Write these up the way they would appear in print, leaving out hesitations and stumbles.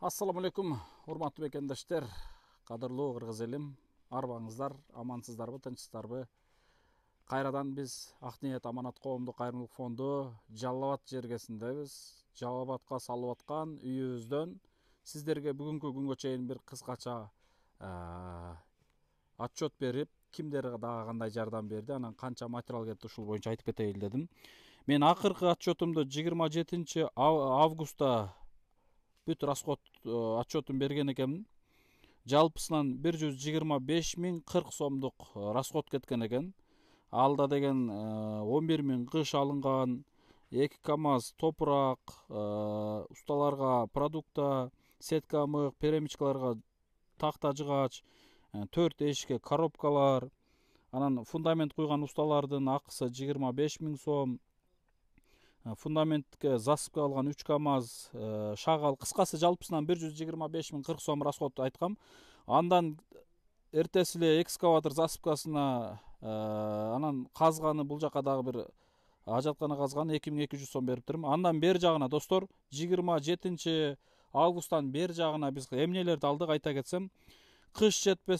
Assalamu алейкум, урматтуу бекендаштар, кадырлуу кыргыз элим, арбаңыздар, амансыздарбы, тынчсыздарбы? Кайрадан биз Ак-ниет аманат коомдук кайрымдуулук фонду Жалал Абад жергесиндебиз. Жалал Абадка салып аткан үйүбүздөн сиздерге бүгүнкү күнгө чейин бир кыскача отчет берип, кимдер дагы кандай жардам берди, анан канча материал кетти, ушул боюнча айтып кетейин дедим. Мен акыркы отчетумду 27 августта бүт расход отчетун берген экенмин. Жалпысынан 125.040 сомдук расход кеткен экен. Алда деген 11.000 кыш алынган, 2 КАМАЗ топурак, усталарга продукта, сетка мык, перемичкаларга такта жыгач, 4 эшикке коробкалар, анан фундамент куйган усталардын акысы 25.000 сом, фундаментке засыпка алган 3 КАМАЗ, шагал, кыскасы жалпысынан 125.040 сом расход айткам. Андан эртеси эле экскаватор засыпкасына анан казганы бул жака дагы бир ажаткана казганы 2200 сом берип турмун. Андан бери жагына достор 27 августтан бери жагына биз эмнелерди алдык айта кетсем, кыш жетпей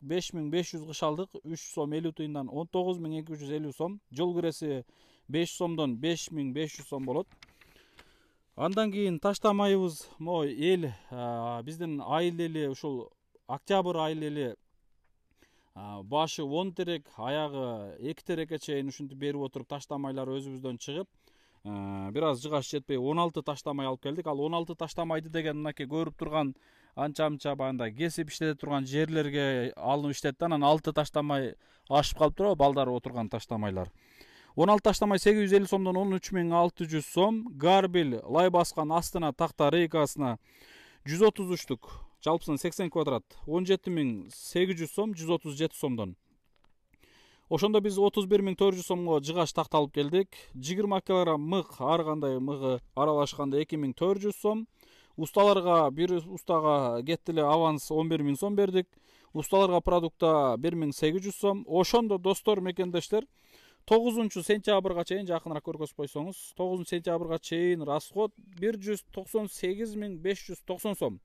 5500 кыш алдык, 3 сом 50 тыйындан 19250 сом, жол киреси 5 сомдон 5500 сом болот. Андан кийин таштамайбыз, могу эл биздин айыл эли ушул октябрь айыл эли башы 10 терек, аягы 2 терекке чейин ушинтип берип отуруп таштамайлар өзүбүздөн чыгып, бир аз жыгаш жетпей 16 таштамай алып келдик. Ал 16 таштамайды деген мынакей көрүп турган анча баягындай кесип иштете турган жерлерге алынып иштетти. Анан 6 таштамай ашып калып турабы, балдар отурган таштамайлар. 16 таштамай 850 сомдон 13.600 сом, гарбель лай баскан астына такта рейкасына 133 жалпысынан 80 квадрат 17.800 сом, 137 сомдон. Ошондо биз 31.400 сомго жыгач такта алып келдик. 20 кг мык, ар кандай мыгы аралашканда 2.400 сом. Усталарга бир устага кетти эле аванс 11.000 сом бердик. Усталарга продукта 1.800 сом. Ошондо достор, мекендештер, 9 сентябрга чейин, жакыныраак көргөзүп койсоңуз, 9 сентябрга чейин расход 198.590 сом.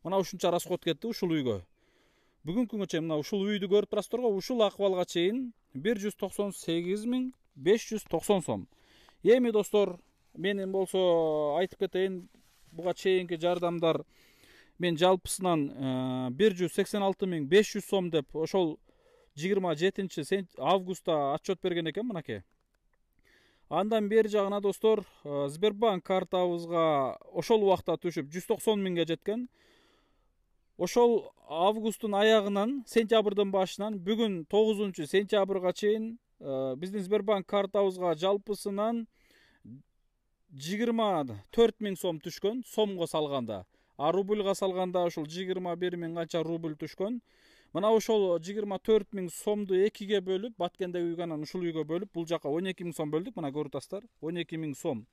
Мына ушунча расход кетти ушул үйгө. Бүгүнкү күнгө чейин мына ушул үйдү көрүп турасыздар го, ушул акыбалга чейин 198.590 сом. Эми достор, менин болсо айтып кетейин, буга чейинки жардамдар мен жалпысынан 186.500 сом деп ошол 27 августта отчет берген экен мынакей. Андан бери жагына достор, Сбербанк картабызга ошол убакта түшүп 190.000ге жеткен. Ошол августтун аягынан, сентябрдын башынан бүгүн 9 сентябрга чейин биздин Сбербанк картабызга жалпысынан 24.000 сом түшкөн, сомго салганда. А рубльга салганда ошол 21.000 канча рубль түшкөн. Мына ошол 24.000 сомду 2ге бөлүп, Баткендеги үйгө анан ушул үйгө бөлүп, бул жака 12.000 сом бөлдүк, мына көрүп атасыздар, 12.000 сом.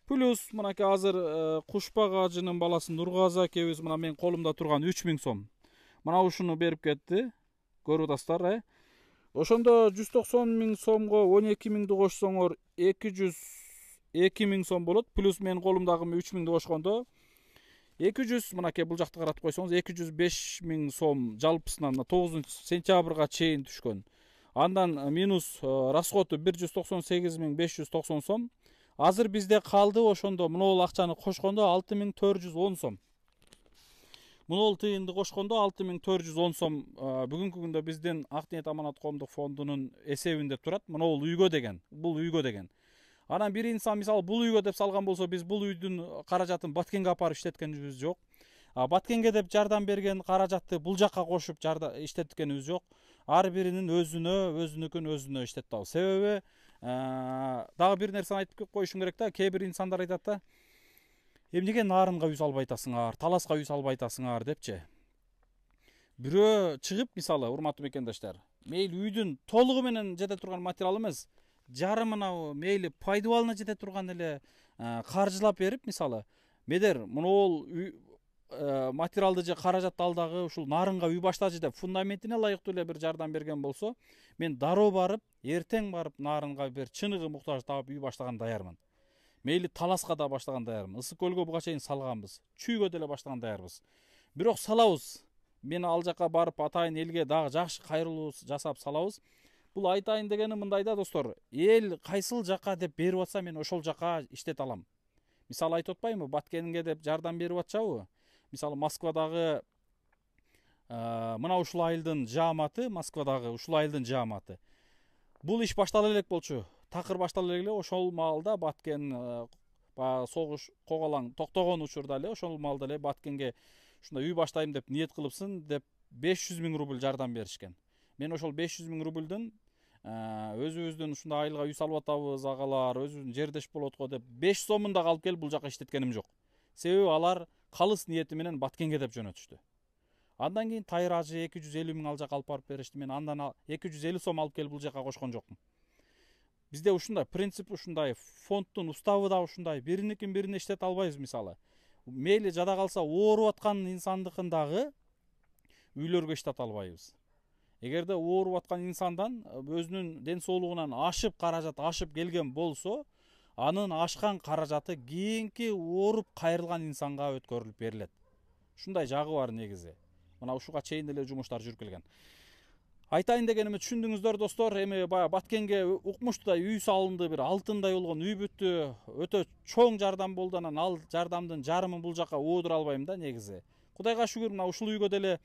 Плюс мынакей азыр Кушпак ажынын баласы Нургазы акебиз мына менин колумда турган 3.000 сом. Мына ушуну берип кетти, көрүп атасыздар, Ошондо 190.000 сомго 12.000ди кошсоңор 202.000 сом болот. Плюс менин колумдагы 3.000ди кошкондо 200, мынакей бул жакты каратып койсоңуз 205.000 сом жалпысынан 9 сентябрга чейин түшкөн. Андан минус расходу 198.590 сом. Азыр бизде калды ошондо мынол акчаны кошкондо 6.410 сом. Мынол тыйынды кошкондо 6.410 сом бүгүнкү күндө биздин Ак-ниет аманат коомдук фондунун эсебинде турат. Мынол үйгө деген, бул үйгө деген. Анан бир инсан мисалы бул үйгө деп салган болсо, биз бул үйдүн каражатын Баткенге апарып иштеткенибиз жок. Баткенге деп жардам берген каражатты бул жакка кошуп иштеткенибиз жок. Ар биринин өзүнүкүн өзүнө иштеттабыз. Себеби дагы бир нерсени айтып коюшум керек да. Кээ бир инсандар айтат да, эмнеге нарынга үй салбай атасыңар, таласка үй салбай атасыңар депчи. Бирөө чыгып, мисалы, урматтуу мекендештер, мейли үйдүн толугу менен жете турган материал эмес, жарымына мейли пайдубалына жете турган эле каржылап берип, мисалы, медер мынол материалды же каражатты алдагы ушул нарынга үй баштажы деп фундаментине ылайыктуу эле бир жардам берген болсо, мен дароо барып, эртең барып нарынга бир чыныгы муктаж таап үй баштаган даярмын. мейли таласка да баштаган даярмын, ысык көлгө буга чейин салганбыз, чүйгө деле баштаган даярбыз. Бирок салабыз, мен ал жака барып атайын элге дагы жакшы кайрылуу жасап салабыз. Бул айтайын дегеним мындай да достор, эл кайсыл жака деп берип атса мен ошол жака иштете алам. Мисалы айтып атпаймынбы, Баткенге деп жардам берип атчабы? Мисалы Москвадагы мына ушул айылдын жааматы, Москвадагы ушул айылдын жааматы. Бул иш баштала элек болчу. Такыр баштала эле ошол маалда Баткен согуш коголаң токтогон учурда эле ошол маалда эле Баткенге ушундай үй баштайм деп ниет кылыпсың деп 500 000 рубль жардам беришкен. Мен ошол 500 000 рубльдун өзүбүздүн ушундай айылга үй салып атабыз, агалар өзүбүздүн жердеш болот го деп 5 сомун да алып келип бул жака иштеткеним жок. Себеби алар калыс ниети менен Баткенге деп жөнөтүштү. Андан кийин Тайыр ажы 250 000 ал жака алып барып беришти. Мен андан 250 сом алып келип бул жака кошкон жокмун. Бизде ушундай принцип, ушундай фонддун уставы да ушундай. Бириникин бирине иштете албайбыз мисалы. Мейли жада калса ооруп аткан инсандыкын дагы үйлөргө иштете албайбыз. Эгерде ооруп аткан инсандан өзүнүн ден соолугунан ашып каражат ашып келген болсо, анын ашкан каражаты кийинки ооруп кайрылган инсанга өткөрүлүп берилет. Ушундай жагы бар негизи. Мына ушуга чейин эле жумуштар жүрүп келген. Айтайын дегенимди түшүндүңүздөр достор. Эми баягы Баткенге укмуштуудай үй салынды, бир алтындай болгон үй бүттү. Өтө чоң жардам болду, анан ал жардамдын жарымын бул жака оодура албайм да негизи. Кудайга шүгүр, мына ушул үйгө деле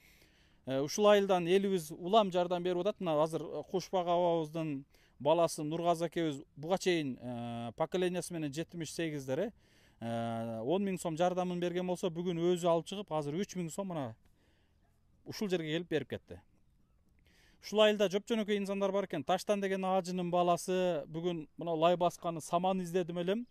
ушул айылдан элибиз улам жардам берип атат. Мына азыр Кушпак абабыздын баласы Нургазы акебиз буга чейин поколениясы менен 78-дер 10 000 сом жардамын берген болсо, бүгүн өзү алып чыгып, азыр 3 000 сом мына ушул жерге келип берип кетти. Ушул айылда жоп-жөнөкөй инсандар бар экен. Таштан деген ажынын баласы бүгүн мына лай басканы саман издедим элем.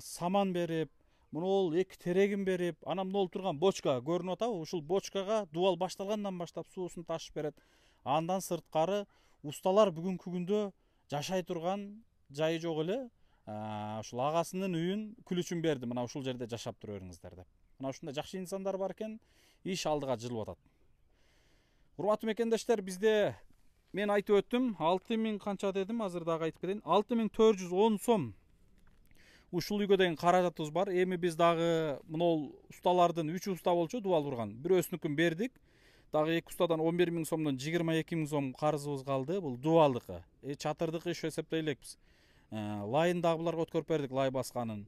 Саман берип, мынол 2 терегин берип, анан мынол турган бочка көрүнүп атабы? Ушул бочкага дубал башталгандан баштап суусун ташып берет. Андан сырткары усталар бүгүнкү күндө жашай турган жайы жок эле. Ушул агасынын үйүн күлүчүн берди. Мына ушул жерде жашап тура бериңиздер деп. Мына ушундай жакшы инсандар бар экен, иш алдыга жылып атат. Урматтуу мекендештер, bizde мен айтып өттүм, 6000 канча дедим, азыр дагы айтып кетейин. 6410 сом ушул үйгө деген каражатыбыз бар. Эми биз дагы мынол усталардын 3 уста болчу, дубал урган. Бирөөсүнүкүн бердик. Дагы 2 устадан 11 000 сомдон 22 000 сом карызыбыз калды. Бул дубалдыкы. Чатырдыкы ошо эсептей элекпиз. Лайын дагы буларга өткөрүп бердик, лай басканын.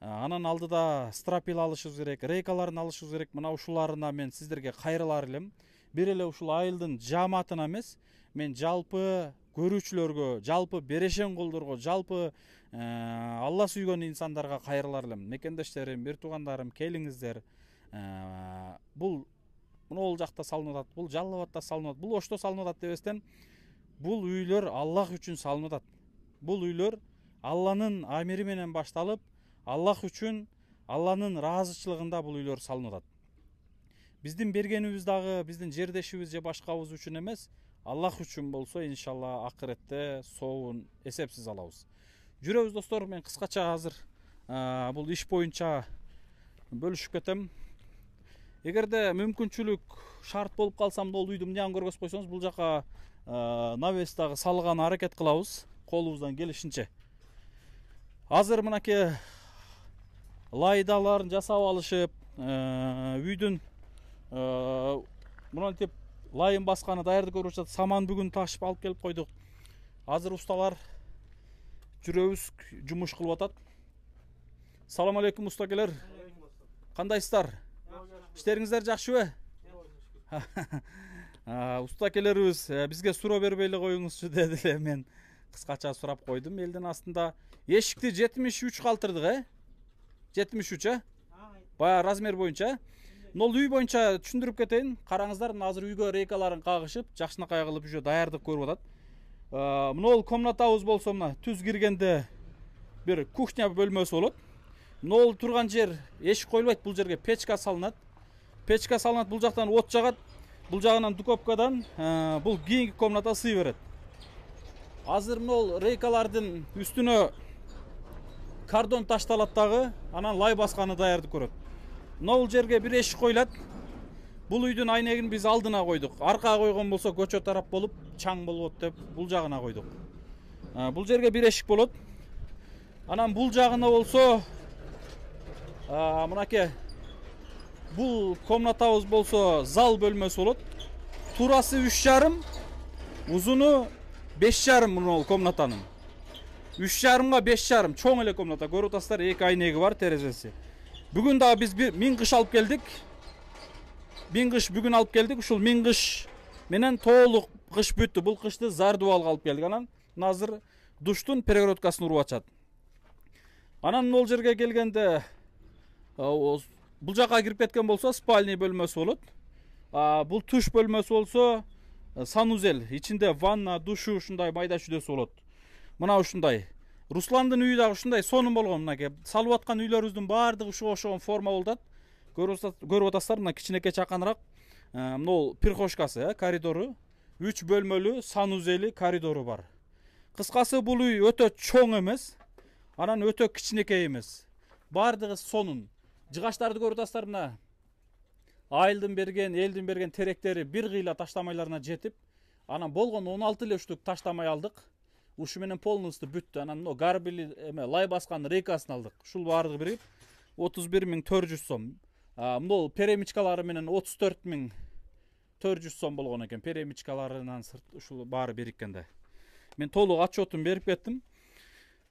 Анан алдыда стропил алышыбыз керек, рейкаларын алышыбыз керек. Мына ушуларына мен сиздерге кайрылар элем. Бир эле ушул айылдын жааматына эмес, мен жалпы көрүүчүлөргө, жалпы берешен колдорго, жалпы Алла сүйгөн инсандарга кайрылар элем. Мекендештерим, бир туугандарым, келиңиздер. Бул мынол жакта салынып атат, бул Жалал Абадта салынып атат, бул Ошто салынып атат дебестен, бул үйлөр Аллах үчүн салынып атат. Бул үйлөр Алланын амири менен башталып, Аллах үчүн, Алланын ыраазычылыгында бул үйлөр салынып атат. Биздин бергенибиз дагы биздин жердешибиз же башкабыз үчүн эмес, Аллах үчүн болсо, иншалла акыретте сообун эсепсиз алабыз. Жүрөбүз достор, мен кыскача азыр бул иш боюнча бөлүшүп кетем. Эгерде мүмкүнчүлүк шарт болуп калса, бул үйдү мындан көргөзүп койсоңуз, бул жака навес дагы салган аракет кылабыз, колубуздан келишинче. Азыр мынакей лайдаларын жасап алышып, үйдүн мынантип лайын басканы даярдык көрүп жатат. Саман бүгүн ташып алып келип койдук. Азыр усталар жүрөбүз, жумуш кылып атат. Салам алейкум устакелер. Кандайсыздар? Иштериңиздер жакшыбы? Устакелерибиз бизге суроо бербей эле коюңузчу деди эле. Мен кыскача сурап койдум. Элдин астында эшикти 73 калтырдык, 73, бая размер боюнча. Нол үй боюнча түшүндүрүп кетейин. Караңыздар, азыр үйгө рейкаларын кагышып, жакшынакай кылып уже даярдык көрүп атат. Мынол комнатабыз болсо, мына түз киргенде бир кухня бөлмөсү болот. Мынол турган жер эшик коюлбайт, бул жерге печка салынат. Печка салынат, бул жактан от жагат, бул жагынан духовкадан бул кийинки комната ысый берет. Азыр мынол рейкалардын үстүнө кардон ташталат дагы, анан лай басканы даярдык көрөт. Мынол жерге бир эшик коюлат. Бул үйдүн айнегин биз алдына койдук. Аркага койгон болсо көчө тарап болуп, чаң болот деп бул жагына койдук. Бул жерге бир эшик болот. Анан бул жагына болсо мынакей бул комнатабыз болсо зал бөлмөсү болот. Турасы 3,5, узуну 5,5 мына комнатанын. 3,5га 5,5 чоң эле комната. Көрүп атасыздар, 2 айнеги бар, терезеси. Бүгүн дагы биз 1000 кыш алып келдик. 1000 кыш бүгүн алып келдик. Ушул 1000 кыш менен толук кыш бүттү. Бул кышты Зардубалга алып келдик. Анан азыр душтун перегородкасын уруп ачат. Анан ол жерге келгенде бул жака кирип кеткен болсо спальный бөлмөсү болот. Бул туш бөлмөсү болсо санузел, ичинде ванна, душу, ушундай майда чүдөсү болот. Мына ушундай. Русландын үйү дагы ушундай сонун болгон. Мынакей салып аткан үйлөрүбүздүн баардыгы ушуга окшогон форма болот. Көрүп атасыздар, мына кичинекей чаканыраак. Мына прихожкасы, коридору, 3 бөлмөлүү санузели, коридору бар. Кыскасы бул үй өтө чоң эмес, анан өтө кичинекей эмес. Баардыгы сонун. Жыгачтарды көрүп атасыздар, мына айылдын берген, элдин берген теректери бир кыйла таштамайларына жетип, анан болгон 16 эле штук таштамай алдык. Ушу менен полностью бүттү. Анан мына гарбили лай баскан рейкасын алдык. Ушул баардыгы бирип 31.400 сом. Мына перемичкалары менен 34.400 сом болгон экен. Перемичкаларынан сырт ушул баары бириккенде. Мен толук отчетун берип кеттим.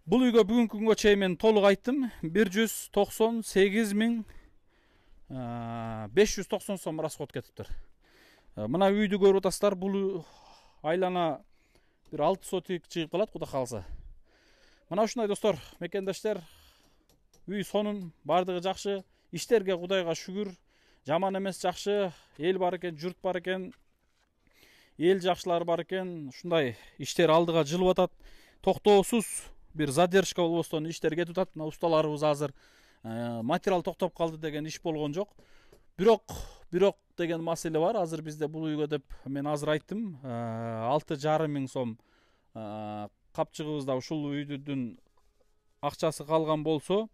Бул үйгө бүгүнкү күнгө чейин мен толук айттым. 198.590 сом расход кетиптир. Мына үйдү көрүп атасыздар. Бул айлана bir 6 сотик чыгып калат, кудай калса. Мына ушундай достор, мекендештер, үй сонун, бардыгы жакшы, иштерге кудайга шүгүр, жаман эмес, жакшы, эл бар экен, журт бар экен, эл жакшылар бар экен, ушундай иштер алдыга жылып атат. Токтоосуз бир задержка болбостон иштер кетип атат. Мына усталарыбыз азыр материал токтоп калды деген иш болгон жок. Бирок деген маселе бар. Азыр бизде бул үйгө деп мен азыр айттым. 6,5 миң сом капчыгыбызда ушул үйдүн акчасы калган болсо,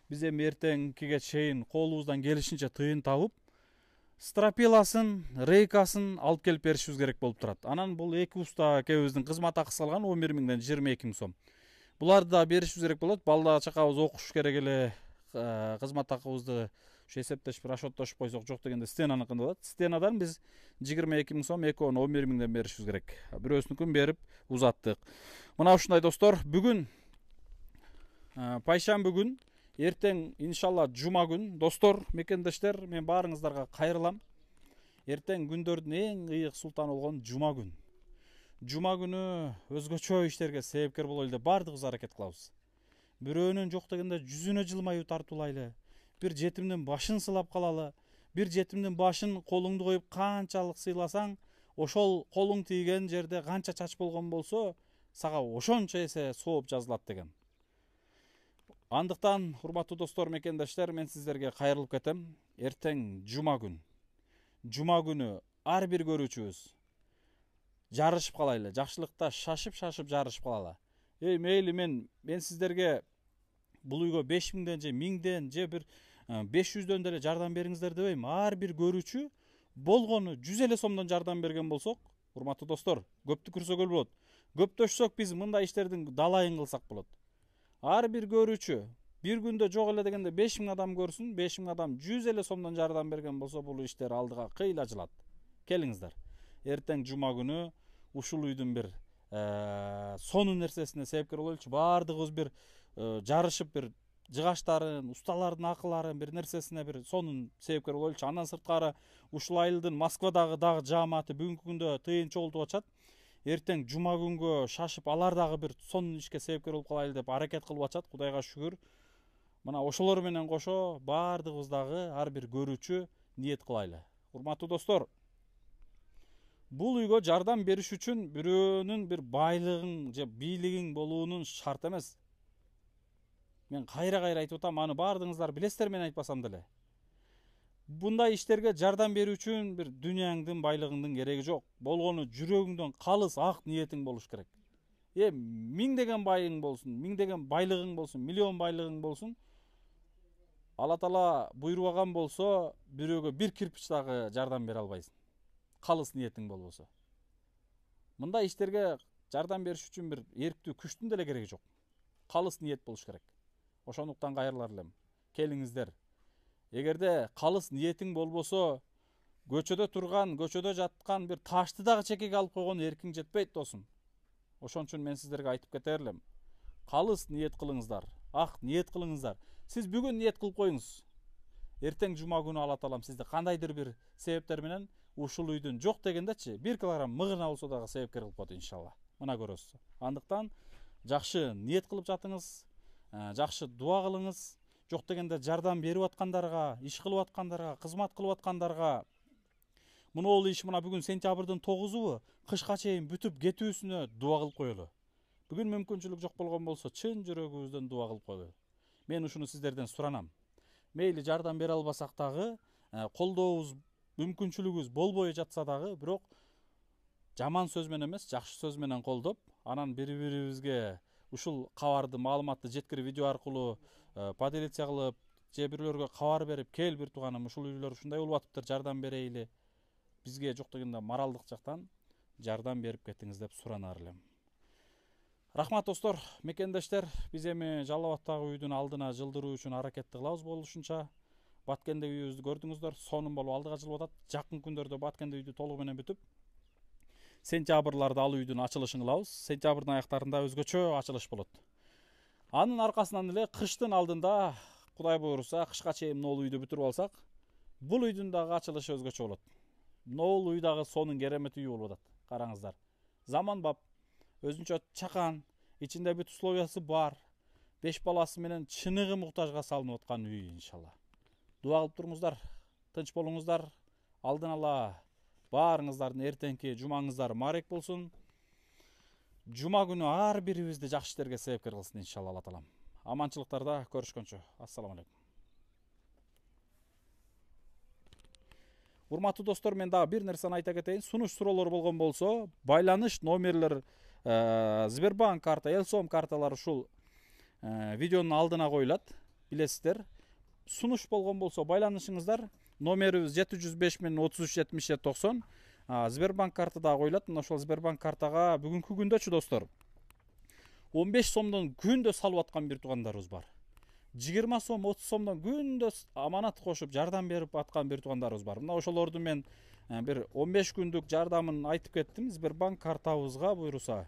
биз эми эртеңкиге чейин колубуздан келишинче тыйын табып, стропиласын, рейкасын алып келип беришибиз керек болуп турат. Анан бул эки уста экөөбүздүн кызмат акысы калган 11 миңден 22 миң сом. Буларды да беришибиз керек болот. Балда чакабыз окуш керек эле, кызмат акыбызды ушу эсептешип расчеттешип койсок, жок дегенде стенаныкын болот. Стенадан биз 22 миң сом, экөөнү 11 миңден беришибиз керек. Бирөөсүнүкүн берип узаттык. Мына ушундай достор, бүгүн пайшамбы күн, эртең иншалла жума күн. Достор, мекендештер, мен баарыңыздарга кайрылам. Эртең күндөрдүн эң ыйык султаны болгон жума күн. Жума күнү өзгөчө иштерге себепкер бололу деп баардыгыбыз аракет кылабыз. Бирөөнүн жок дегенде жүзүнө жылмаюу тартуулайлы. Bir жетимдин башын сылап калалы, bir жетимдин башын колуңду коюп канчалык сыйласаң, ошол колуң тийген жерде канча чач болгон болсо, сага ошончо эсе сооп жазылат деген. Андыктан, урматтуу достор, мекендештер, мен сиздерге кайрылып кетем. Эртең жума күн. Жума күнү ар бир көрүүчүбүз жарышып калайлы, жакшылыкта шашып жарышып калалы. Мейли мен сиздерге бул үйгө 5 миңден же 1000ден же бир 500дөн деле жардам бериңиздер дебейм. Ар бир көрүүчү болгону 100 эле сомдон жардам берген болсок, урматтуу достор, көптү көрсөгөл болот. Көптөшсөк биз мындай иштердин далайын кылсак болот. Ар бир көрүүчү bir күндө жок эле дегенде 5000 адам көрсүн, 5000 адам 100 эле сомдон жардам берген болсо, бул иштер алдыга кыйла жылат. Келиңиздер. Эртең жума күнү ушул үйдүн бир сонун нерсесине себепкер бололучу. Баардыгыбыз бир жарышып, бир жыгачтарын, усталардын акыларын бир нерсесине бир сонун себепкер бололучу. Андан сырткары ушул айылдын Москвадагы дагы жааматы бүгүнкү күндө тыйын чогултуп атышат. Эртең жума күнгө шашып, алар дагы бир сонун ишке себепкер болуп калайлы деп аракет кылып атышат. Кудайга шүгүр. Мына ошолор менен кошо баардыгыбыз дагы ар бир көрүүчү ниет кылайлы. Урматтуу достор, бул үйгө жардам бериш үчүн бирөөнүн бир байлыгың же бийлигиң болуунун шарт эмес. Мен кайра айтып атам, аны баардыгыңыздар билесиздер, мен айтпасам деле. Bunday иштерге жардам берүү үчүн бир дүнияңдын, байлыгыңдын кереги жок. Болгону жүрөгүңдөн калыс ак ниетиң болуш керек. 1000 деген байың болсун, 1000 деген байлыгың болсун, миллион байлыгың болсун. Алла Таала буйрубаган болсо, бирөөгө бир кирпич дагы жардам бере албайсың. Калыс ниетиң болбосо. Мындай иштерге жардам бериш үчүн бир эрктүү күчтүн деле кереги жок. Калыс ниет болуш керек. Ошондуктан кайрылар элем. Келиңиздер. Эгерде калыс ниетиң болбосо, көчөдө турган, көчөдө жаткан бир ташты дагы чекеге алып койгон эркиң жетпейт досум. Ошон үчүн мен сиздерге айтып кетер элем. Калыс ниет кылыңыздар, ак ниет кылыңыздар. Сиз бүгүн ниет кылып коюңуз. Эртең жума күнү Алла таалам сизди кандайдыр бир себептер менен ушул үйдүн жок дегендечи 1 килограмм мыгына болсо дагы себепкер кылып коет иншалла. Мына көрөсүз. Андыктан жакшы ниет кылып жатыңыз, жакшы дуа кылыңыз. Жок дегенде жардам берип аткандарга, иш кылып аткандарга, кызмат кылып аткандарга, мынол иш мына бүгүн сентябрдын 9-у кышка чейин бүтүп кетүүсүнө дуа кылып коелу. Бүгүн мүмкүнчүлүк жок болгон болсо чын жүрөгүбүздөн дуа кылып коелу. Мен ушуну сиздерден суранам. Мейли жардам бере албасак дагы, колдообуз, мүмкүнчүлүгүбүз болбой жатса дагы, бирок жаман сөз менен эмес, жакшы сөз менен колдоп, анан бири-бирибизге ушул кабарды, маалыматты жеткирип видео аркылуу поделиться кылып, же бирлөргө кабар берип, кел бир тууганым, ушул үйлөр ушундай болуп атыптыр, жардам берейли. Бизге жок дегенде моралдык жактан жардам берип кетиңиз деп суранар элем. Рахмат достор, мекендештер, биз эми Жалал Абадтагы үйдүн алдына жылдыруу үчүн аракетти кылабыз болушунча. Баткенде үйүбүздү көрдүңүздөр, сонун болуп алдыга жылып атат. Жакын күндөрдө Баткенде үйдү толугу менен бүтүп, сентябрларда ал үйдүн ачылышын кылабыз. Сентябрдын аяктарында өзгөчө ачылыш болот. Анын аркасынан эле кыштын алдында, Кудай буйруса, кышка чейин могул үйдү бүтүрүп алсак, бул үйдүн дагы ачылышы өзгөчө болот. Могул үй дагы сонун керемет үй болуп атат. Караңыздар. Заманбап, өзүнчө чакан, ичинде бүт условиясы бар. 5 баласы менен чыныгы муктажга салынып аткан үй иншалла. Дуа кылып туруңуздар, тынч болуңуздар. Алдын ала баарыңыздардын эртеңки жумаңыздар марек болсун. Жума күнү ар бирибизди жакшы иштерге себепкер кылсын иншалла Алла таалам. Аманчылыктарда көрүшкөнчө. Ассаламу алейкум. Урматтуу достор, мен дагы бир нерсени айта кетейин. Сунуш суроолор болгон болсо, байланыш номерлер, Сбербанк карта, Элсом карталар ушул видеонун алдына коюлат, билесиздер. Сунуш болгон болсо байланышыңыздар. Номерибиз 705 33 77 90. Сбербанк карта дагы коюлат. Мына ошол Сбербанк картага бүгүнкү күндөчү достор 15 сомдон күндө салып аткан бир туугандарыбыз бар. 20 сом, 30 сомдон күндө аманат кошуп жардам берип аткан бир туугандарыбыз бар. Мына ошолорду мен бир 15 күндүк жардамын айтып кеттим. Сбербанк картабызга буйруса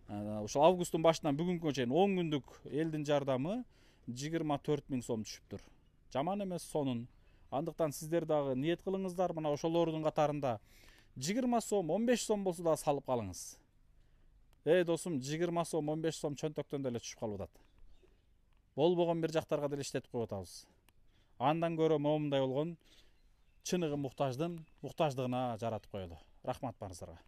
ошол августтун башынан бүгүнкүгө чейин 10 күндүк элдин жардамы 24 000 сом түшүптүр. Жаман эмес, сонун. Андыктан сиздер дагы ниет кылыңыздар. Мына ошолордун катарында 20 сом, 15 сом болсо да салып калыңыз. Досум, 20 сом, 15 сом чөнтөктөн деле түшүп калып атат. Болбогон бир жактарга деле иштетип коюп атабыз. Андан көрө момундай болгон чыныгы муктаждын муктаждыгына жаратып коелу. Рахмат барыңыздарга.